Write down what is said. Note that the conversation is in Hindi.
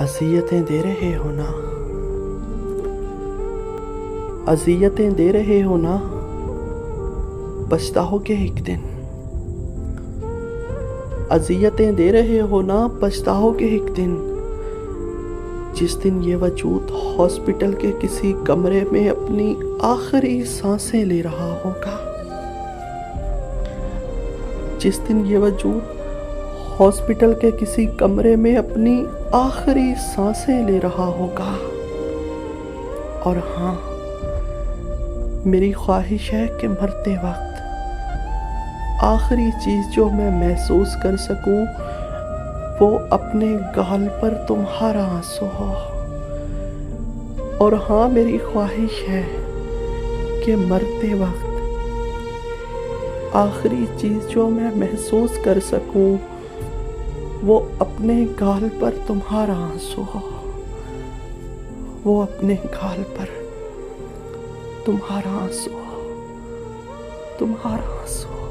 अज़ियतें दे रहे हो ना, अज़ियतें दे रहे हो ना, पछताओगे एक दिन। अज़ियतें दे रहे हो ना, पछताओगे एक दिन। जिस दिन ये वजूद हॉस्पिटल के किसी कमरे में अपनी आखिरी सांसें ले रहा होगा। जिस दिन ये वजूद हॉस्पिटल के किसी कमरे में अपनी आखिरी सांसें ले रहा होगा। और हाँ, मेरी ख्वाहिश है कि मरते वक्त आखिरी चीज़ जो मैं महसूस कर सकूं वो अपने गाल पर तुम्हारा आंसू हो। और हाँ, मेरी ख्वाहिश है कि मरते वक्त आखिरी चीज़ जो मैं महसूस कर सकूं वो अपने गाल पर तुम्हारा आंसू हो। वो अपने गाल पर तुम्हारा आंसू हो, तुम्हारा आंसू हो।